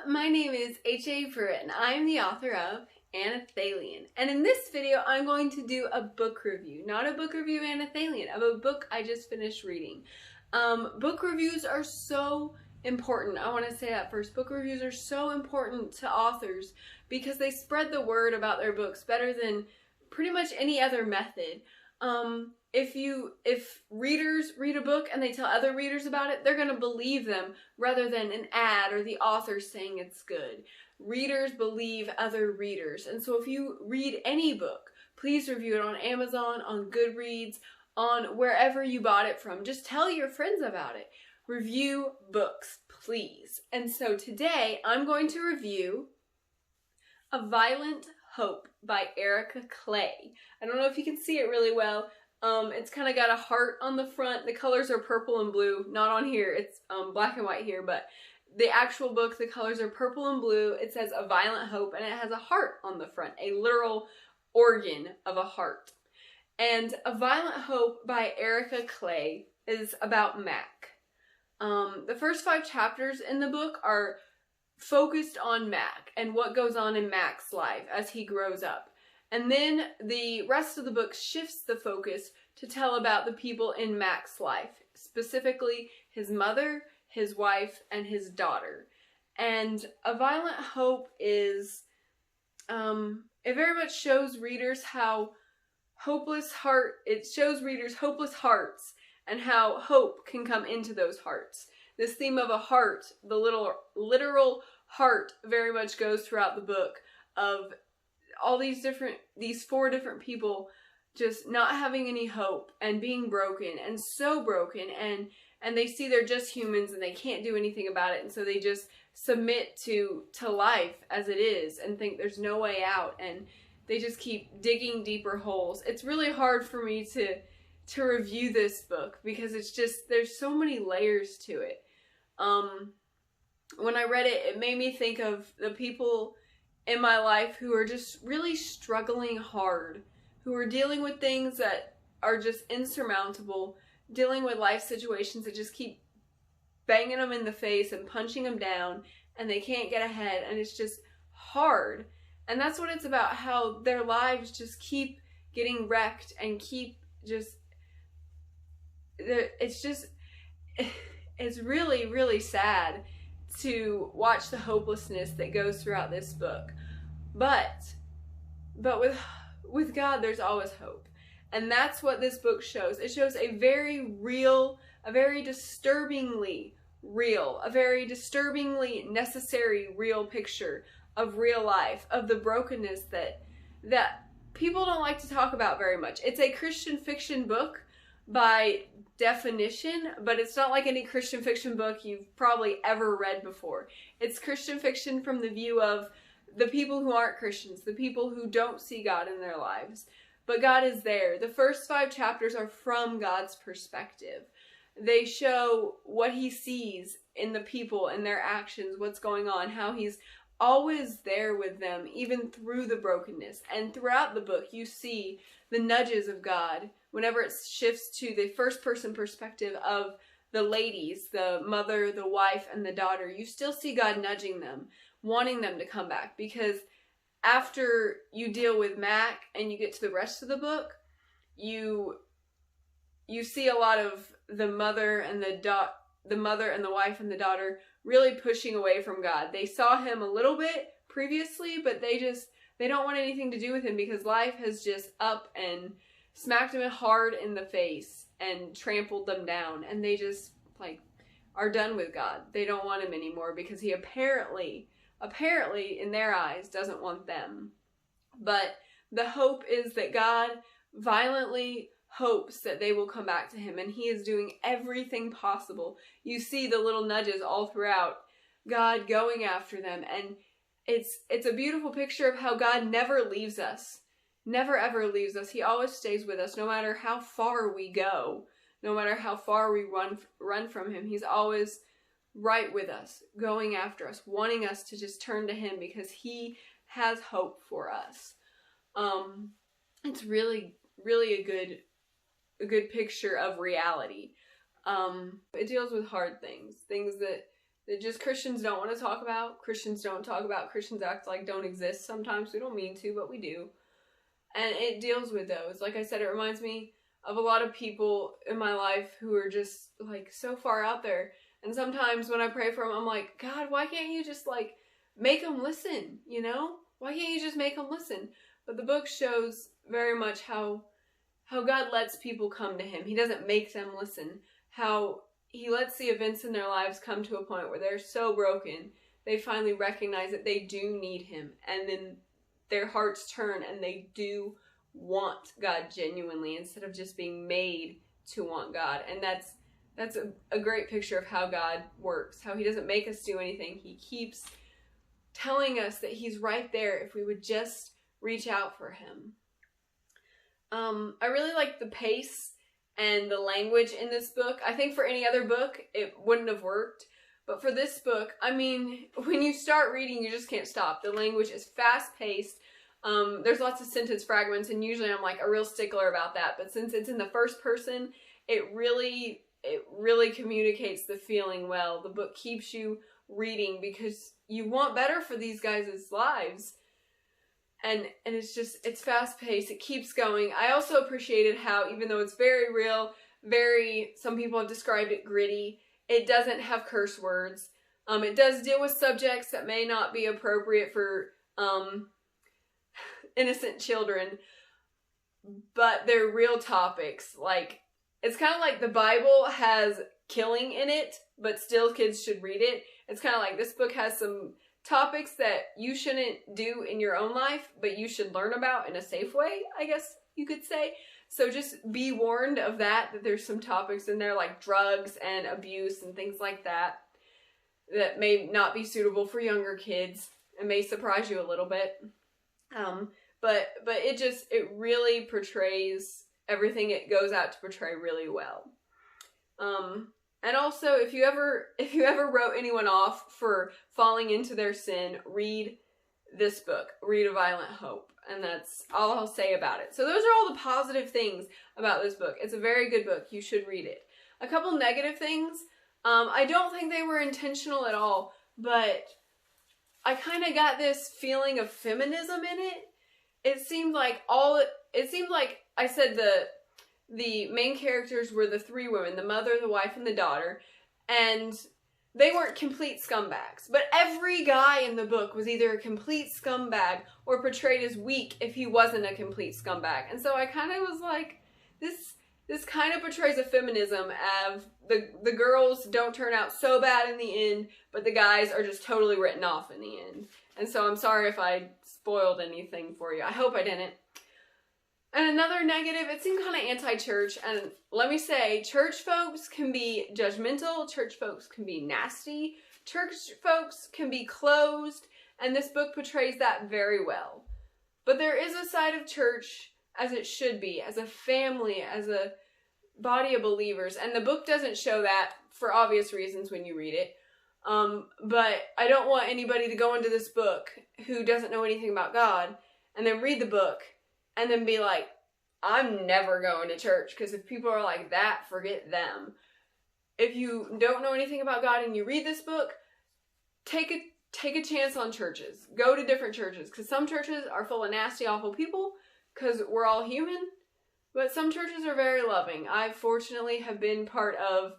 my name is HAPruitt and I'm the author of Anelthalien. And in this video, I'm going to do a book review. Not a book review of Anelthalien, of a book I just finished reading. Book reviews are so important. I want to say that first. Book reviews are so important to authors because they spread the word about their books better than pretty much any other method. If readers read a book and they tell other readers about it, they're going to believe them rather than an ad or the author saying it's good. Readers believe other readers. And so if you read any book, please review it on Amazon, on Goodreads, on wherever you bought it from. Just tell your friends about it. Review books, please. And so today I'm going to review A Violent Hope by Ericka Clay. I don't know if you can see it really well. It's kind of got a heart on the front. The colors are purple and blue. Not on here. It's black and white here, but the actual book, the colors are purple and blue. It says A Violent Hope, and it has a heart on the front, a literal organ of a heart. And A Violent Hope by Ericka Clay is about Mack. The first 5 chapters in the book are focused on Mack and what goes on in Mack's life as he grows up. And then the rest of the book shifts the focus to tell about the people in Mack's life, specifically his mother, his wife, and his daughter. And A Violent Hope is, it very much shows readers how it shows readers hopeless hearts and how hope can come into those hearts. This theme of a heart, the literal heart, very much goes throughout the book of all these 4 different people just not having any hope and being broken and so broken, and they see they're just humans and they can't do anything about it, and so they just submit to life as it is and think there's no way out, and they just keep digging deeper holes. It's really hard for me to review this book because it's just, there's so many layers to it. When I read it, it made me think of the people in my life who are just really struggling hard, who are dealing with things that are just insurmountable, dealing with life situations that just keep banging them in the face and punching them down, and they can't get ahead, and it's just hard. And that's what it's about, how their lives just keep getting wrecked and keep just, it's really, really sad to watch the hopelessness that goes throughout this book. But with God, there's always hope. And that's what this book shows. It shows a very real, a very disturbingly real, a very disturbingly necessary real picture of real life, of the brokenness that people don't like to talk about very much. It's a Christian fiction book by definition, but it's not like any Christian fiction book you've probably ever read before. It's Christian fiction from the view of the people who aren't Christians, the people who don't see God in their lives. But God is there. The first 5 chapters are from God's perspective. They show what he sees in the people, in their actions, what's going on, how he's always there with them, even through the brokenness. And throughout the book, you see the nudges of God. Whenever it shifts to the first-person perspective of the ladies, the mother, the wife, and the daughter, you still see God nudging them, wanting them to come back. Because after you deal with Mack and you get to the rest of the book, you see a lot of the mother and the wife and the daughter really pushing away from God. They saw him a little bit previously, but they don't want anything to do with him because life has just up and smacked them hard in the face and trampled them down, and they just are done with God. They don't want him anymore because he apparently in their eyes doesn't want them. But the hope is that God violently hopes that they will come back to him, and he is doing everything possible. You see the little nudges all throughout, God going after them, and it's a beautiful picture of how God never leaves us. Never ever leaves us. He always stays with us, no matter how far we go, no matter how far we run from him. He's always right with us, going after us, wanting us to just turn to him because he has hope for us. It's really, really a good picture of reality. It deals with hard things that that just Christians don't want to talk about. Christians don't talk about. Christians act like don't exist sometimes. We don't mean to, but we do. And it deals with those. Like I said, it reminds me of a lot of people in my life who are just, like, so far out there. And sometimes when I pray for them, I'm like, God, why can't you just, like, make them listen, you know? Why can't you just make them listen? But the book shows very much how God lets people come to him. He doesn't make them listen. How he lets the events in their lives come to a point where they're so broken, they finally recognize that they do need him. And then their hearts turn and they do want God genuinely instead of just being made to want God. And that's a great picture of how God works. How he doesn't make us do anything. He keeps telling us that he's right there if we would just reach out for him. I really like the pace and the language in this book. I think for any other book, it wouldn't have worked. But for this book, I mean, when you start reading, you just can't stop. The language is fast-paced. There's lots of sentence fragments, and usually I'm like a real stickler about that. But since it's in the first person, it really communicates the feeling well. The book keeps you reading because you want better for these guys' lives. And it's fast-paced, it keeps going. I also appreciated how, even though it's very real, some people have described it gritty, it doesn't have curse words. It does deal with subjects that may not be appropriate for innocent children, but they're real topics. Like, it's kind of like the Bible has killing in it, but still kids should read it. It's kind of like this book has some topics that you shouldn't do in your own life, but you should learn about in a safe way, I guess you could say. So just be warned of that there's some topics in there like drugs and abuse and things like that may not be suitable for younger kids and may surprise you a little bit. But it really portrays everything it goes out to portray really well. And also, if you ever wrote anyone off for falling into their sin, read this book. Read A Violent Hope. And that's all I'll say about it. So those are all the positive things about this book. It's a very good book. You should read it. A couple negative things. I don't think they were intentional at all, but I kind of got this feeling of feminism in it. It seemed like I said the main characters were the three women, the mother, the wife, and the daughter, and they weren't complete scumbags. But every guy in the book was either a complete scumbag or portrayed as weak if he wasn't a complete scumbag. And so I kind of was like, this kind of portrays a feminism of the girls don't turn out so bad in the end, but the guys are just totally written off in the end. And so I'm sorry if I spoiled anything for you. I hope I didn't. And another negative, it seemed kind of anti-church, and let me say, church folks can be judgmental, church folks can be nasty, church folks can be closed, and this book portrays that very well. But there is a side of church as it should be, as a family, as a body of believers, and the book doesn't show that for obvious reasons when you read it. But I don't want anybody to go into this book who doesn't know anything about God, and then read the book, and then be like, I'm never going to church, because if people are like that, forget them. If you don't know anything about God and you read this book, take a chance on churches. Go to different churches, because some churches are full of nasty, awful people, because we're all human, but some churches are very loving. I fortunately have been part of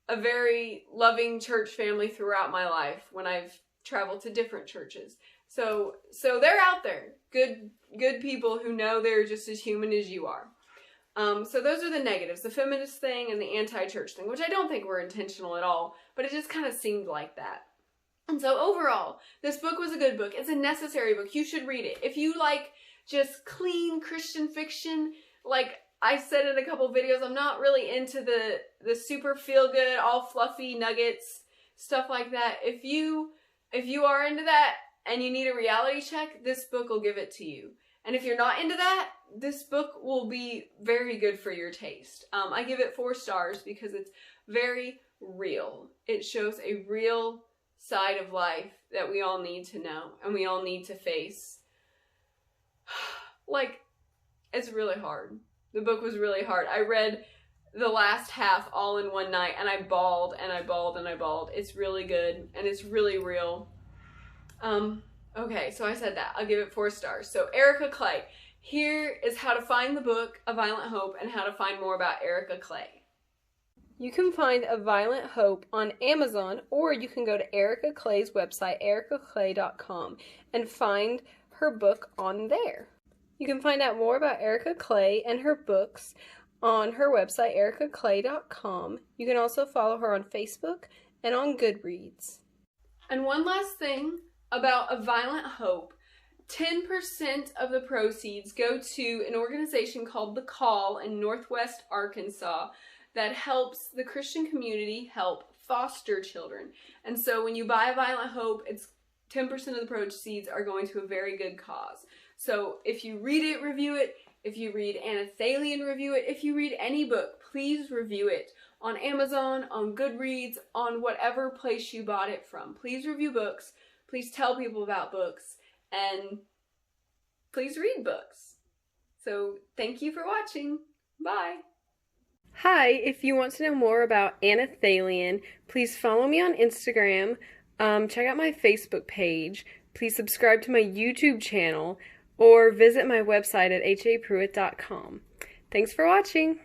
a very loving church family throughout my life when I've traveled to different churches. So they're out there. Good people who know they're just as human as you are. So those are the negatives, the feminist thing and the anti-church thing, which I don't think were intentional at all, but it just kind of seemed like that. And so overall, this book was a good book. It's a necessary book. You should read it. If you like just clean Christian fiction, like I said in a couple videos, I'm not really into the super feel-good, all fluffy nuggets, stuff like that. If you are into that, and you need a reality check, this book will give it to you. And if you're not into that, this book will be very good for your taste. I give it 4 stars because it's very real. It shows a real side of life that we all need to know and we all need to face. Like, it's really hard. The book was really hard. I read the last half all in one night, and I bawled and I bawled and I bawled. It's really good and it's really real. Okay, so I said that. I'll give it 4 stars. So Ericka Clay. Here is how to find the book A Violent Hope and how to find more about Ericka Clay. You can find A Violent Hope on Amazon, or you can go to Ericka Clay's website, ericcaclay.com, and find her book on there. You can find out more about Ericka Clay and her books on her website, ericcaclay.com. You can also follow her on Facebook and on Goodreads. And one last thing about A Violent Hope. 10% of the proceeds go to an organization called The Call in Northwest Arkansas that helps the Christian community help foster children. And so when you buy A Violent Hope, it's 10% of the proceeds are going to a very good cause. So if you read it, review it. If you read Anelthalien, review it. If you read any book, please review it on Amazon, on Goodreads, on whatever place you bought it from. Please review books. Please tell people about books. And please read books. So thank you for watching. Bye. Hi, if you want to know more about Anelthalien, please follow me on Instagram. Check out my Facebook page. Please subscribe to my YouTube channel or visit my website at HAPruitt.com. Thanks for watching.